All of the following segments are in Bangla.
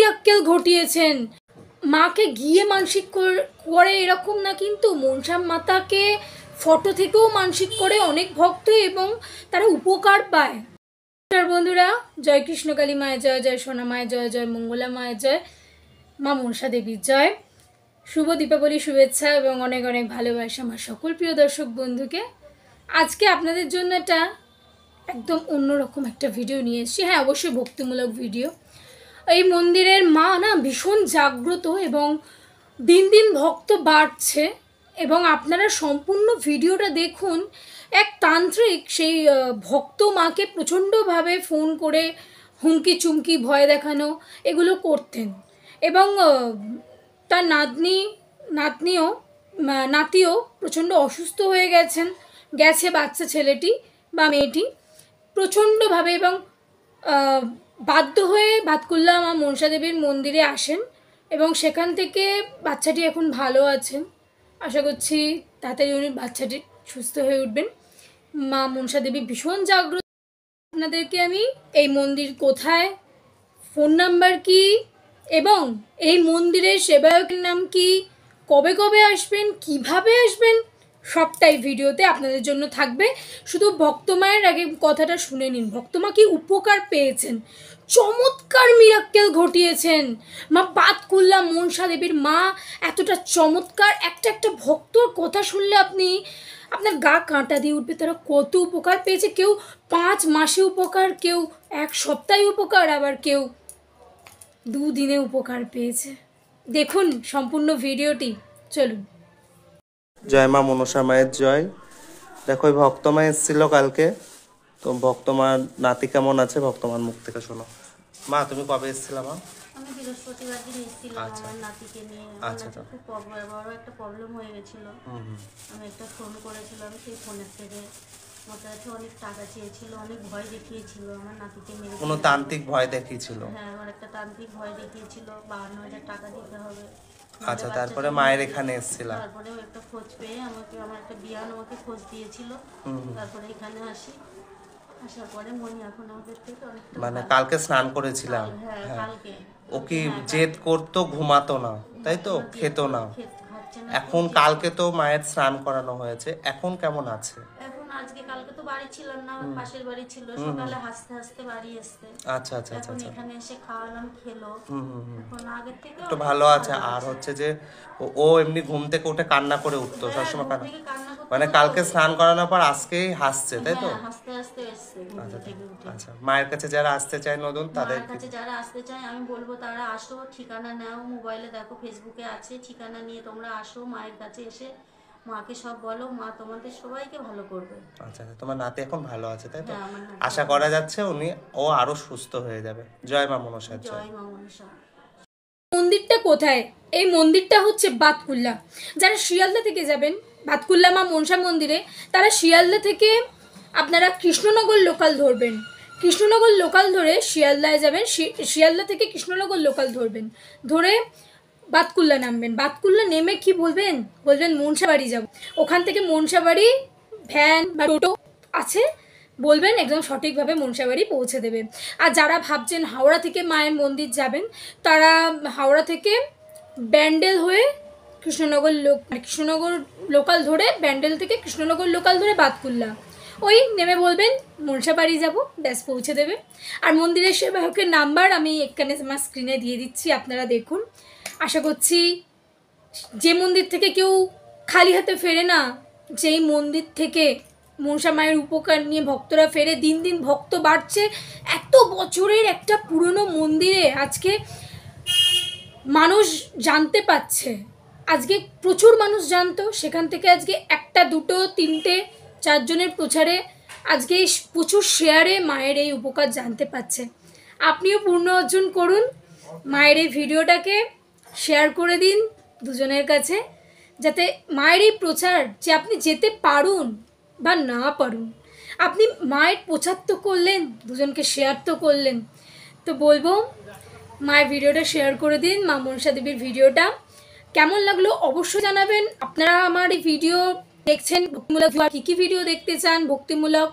মিরাক্কেল ঘটিয়েছেন। মাকে গিয়ে মানসিক করে এরকম না, কিন্তু মনসা মাতাকে ফটো থেকেও মানসিক করে অনেক ভক্ত এবং তারা উপকার পায়। বন্ধুরা, জয় কৃষ্ণকালী মায়ের জয়, জয় সোনা মায়ের জয়, জয় মঙ্গলা মায়ের জয়, মা মনসা দেবীর জয়। শুভ দীপাবলি শুভেচ্ছা এবং অনেক অনেক ভালোবাসা আমার সকল প্রিয় দর্শক বন্ধুকে। আজকে আপনাদের জন্য একটা একদম অন্যরকম একটা ভিডিও নিয়ে এসেছি। হ্যাঁ, অবশ্যই ভক্তিমূলক ভিডিও। এই মন্দিরের মা না ভীষণ জাগ্রত এবং দিন দিন ভক্ত বাড়ছে এবং আপনারা সম্পূর্ণ ভিডিওটা দেখুন। এক তান্ত্রিক সেই ভক্ত মাকে প্রচণ্ডভাবে ফোন করে হুমকি চুমকি ভয় দেখানো এগুলো করতেন এবং তার নাতিও প্রচণ্ড অসুস্থ হয়ে গেছে বাচ্চা ছেলেটি বা মেয়েটি প্রচণ্ডভাবে, এবং বাধ্য হয়ে ভাতকুল্লা মা মনসা দেবীর মন্দিরে আসেন এবং সেখান থেকে বাচ্চাটি এখন ভালো আছেন। আশা করছি তাড়াতাড়ি উনি বাচ্চাটি সুস্থ হয়ে উঠবেন। মা মনসা দেবী ভীষণ জাগ্রত। আপনাদেরকে আমি এই মন্দির কোথায়, ফোন নাম্বার কি এবং এই মন্দিরের সেবায়কের নাম কি, কবে কবে আসবেন, কিভাবে আসবেন, সবটাই ভিডিওতে আপনাদের জন্য থাকবে। শুধু ভক্তমায়ের আগে কথাটা শুনে নিন। ভক্তমা কি উপকার পেয়েছেন, চমৎকার মিরাক্কেল ঘটিয়েছেন মা ভাতকুল্লা মনসা দেবীর। মা এতটা চমৎকার, একটা ভক্তর কথা শুনলে আপনার গা কাঁটা দিয়ে উঠবে। তারা কত উপকার পেয়েছে, কেউ 5 মাসে উপকার, কেউ 1 সপ্তাহে উপকার, আবার কেউ 2 দিনে উপকার পেয়েছে। দেখুন সম্পূর্ণ ভিডিওটি, চলুন। জয় মা মনসা মায়ের জয়। দেখো ওই ভক্তমা এসেছিল কালকে, তো ভক্তমার নাতি কেমন আছে ভক্তমার মুখ থেকে শোনো। মা তুমি কবে এসেছিল? মা আমি বৃহস্পতিবার দিন এসেছিলাম আমার নাতিকে নিয়ে। আচ্ছা, খুব বড় একটা প্রবলেম হয়ে গেছিল। আমি একটা ফোন করেছিলাম, সেই ফোনের থেকে আমার কাছে অনেক টাকা চেয়েছিল, অনেক ভয় দেখিয়েছিল আমার নাতিকে মেরে। কোনো তান্ত্রিক ভয় দেখিয়েছিল? হ্যাঁ, আমার একটা তান্ত্রিক ভয় দেখিয়েছিল, 52,000 টাকা দিতে হবে। আচ্ছা, তারপরে মায়ের এখানে এসেছিলাম। তারপরে একটা খোঁজ পেয়ে আমার একটা বিয়ান আমাকে খোঁজ দিয়েছিল। তারপরে এখানে আসার পরে মনি এখন আমাদের থেকে অনেকটা, মানে কালকে স্নান করেছিলাম। হ্যাঁ কালকে। ও কি জেদ করতো, ঘুমাতো না, তাই তো, খেত না। এখন কালকে তো মায়ের স্নান করানো হয়েছে, এখন কেমন আছে? এখন আজকে কালকে তো বাড়ি ছিলাম না, আমার পাশের বাড়ি ছিল, সকালে হাসতে হাসতে বাড়ি আসতে। আচ্ছা আচ্ছা আচ্ছা, এখানে এসে খাওয়ালাম, খেলো। এখন আগের থেকে একটু ভালো আছে। আর হচ্ছে যে ও এমনি ঘুম থেকে উঠে কান্না করে উঠতো সবসময়, মানে কালকে স্নান করানোর পর আজকেই হাসছে, তাই তো? হাসতে হাসতে এসছে। আচ্ছা, মায়ের কাছে যারা আসতে চায় নতুন, তাদের কাছে যারা আসতে চায় আমি বলবো তারা আসো, ঠিকানা নাও, মোবাইলে দেখো, ফেসবুকে আছে, ঠিকানা নিয়ে তোমরা আসো, মায়ের কাছে এসে মাকে সব বলো, মা তোমাদের সবাইকে ভালো করবে। আচ্ছা, তোমার নাতি এখন ভালো আছে, তাই তো? আশা করা যাচ্ছে ও আরো সুস্থ হয়ে যাবে। জয় মা মনসা। জয় মা মনসা। মন্দিরটা কোথায়? এই মন্দিরটা হচ্ছে ভাতকুল্লা। যারা শিয়ালদা থেকে যাবেন ভাতকুল্লা মা মনসা মন্দিরে, তারা শিয়ালদা থেকে আপনারা কৃষ্ণনগর লোকাল ধরবেন। কৃষ্ণনগর লোকাল ধরে শিয়ালদায় যাবেন। শিয়ালদা থেকে কৃষ্ণনগর লোকাল ধরে ভাতকুল্লা নামবেন। ভাতকুল্লা নেমে কি বলবেন মনসা বাড়ি যাব। ওখান থেকে মনসা বাড়ি ভ্যান বা টোটো আছে, বলবেন, একদম সঠিকভাবে মনসা বাড়ি পৌঁছে দেবে। আর যারা ভাবছেন হাওড়া থেকে মায়ের মন্দির যাবেন, তারা হাওড়া থেকে ব্যান্ডেল হয়ে কৃষ্ণনগর লোকাল ধরে, ব্যান্ডেল থেকে কৃষ্ণনগর লোকাল ধরে ভাতকুল্লা ওই নেমে বলবেন মনসা বাড়ি যাব, ব্যাস পৌঁছে দেবে। আর মন্দিরের সেবায়কের নাম্বার আমি এখানে আমার স্ক্রিনে দিয়ে দিচ্ছি, আপনারা দেখুন। আশা করছি যে মন্দির থেকে কেউ খালি হাতে ফেরে না, যেই মন্দির থেকে মনসা মায়ের উপকার নিয়ে ভক্তরা ফেরে, দিন দিন ভক্ত বাড়ছে। এত বছরের একটা পুরনো মন্দিরে আজকে মানুষ জানতে পারছে। আজকে প্রচুর মানুষ জানতো, সেখান থেকে আজকে 1, 2, 3, 4 জনের প্রচারে আজকে প্রচুর শেয়ারে মায়ের এই উপকার জানতে পারছে। আপনিও পূর্ণ অর্জন করুন, মায়ের এই ভিডিওটাকে শেয়ার করে দিন দুজনের কাছে, যাতে মায়ের এই প্রচার, যে আপনি যেতে পারুন বা না পারুন, আপনি মায়ের প্রচার তো করলেন, দুজনকে শেয়ার তো করলেন। তো বলবো মায়ের ভিডিওটা শেয়ার করে দিন। মা মনসা দেবীর ভিডিওটা কেমন লাগলো অবশ্যই জানাবেন। আপনারা আমার এই ভিডিও দেখছেন, ভক্তিমূলক কী ভিডিও দেখতে চান ভক্তিমূলক,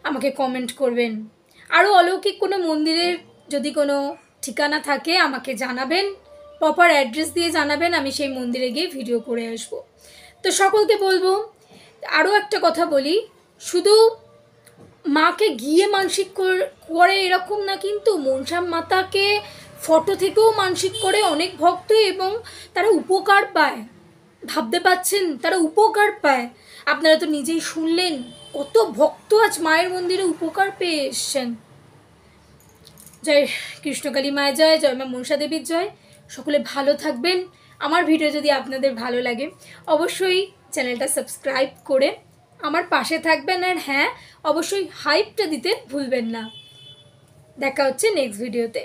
আমাকে কমেন্ট করবেন। আরও অলৌকিক কোনো মন্দিরের যদি কোনো ঠিকানা থাকে আমাকে জানাবেন, প্রপার অ্যাড্রেস দিয়ে জানাবেন, আমি সেই মন্দিরে গিয়ে ভিডিও করে আসবো। তো সকলকে বলবো, আরও একটা কথা বলি, শুধু মাকে গিয়ে মানসিক করে এরকম না, কিন্তু মনসা মাতাকে ফটো থেকেও মানসিক করে অনেক ভক্ত, এবং তারা উপকার পায়। ভাবতে পাচ্ছেন, তারা উপকার পায়। আপনারা তো নিজেই শুনলেন কত ভক্ত আজ মায়ের মন্দিরে উপকার পেয়ে এসছেন। জয় কৃষ্ণকালী মায়ের জয়, জয় মা মনসা দেবীর জয়। সকলে ভালো থাকবেন। আমার ভিডিও যদি আপনাদের ভালো লাগে অবশ্যই চ্যানেলটা সাবস্ক্রাইব করে আমার পাশে থাকবেন, আর হ্যাঁ, অবশ্যই হাইপটা দিতে ভুলবেন না। দেখা হচ্ছে নেক্সট ভিডিওতে।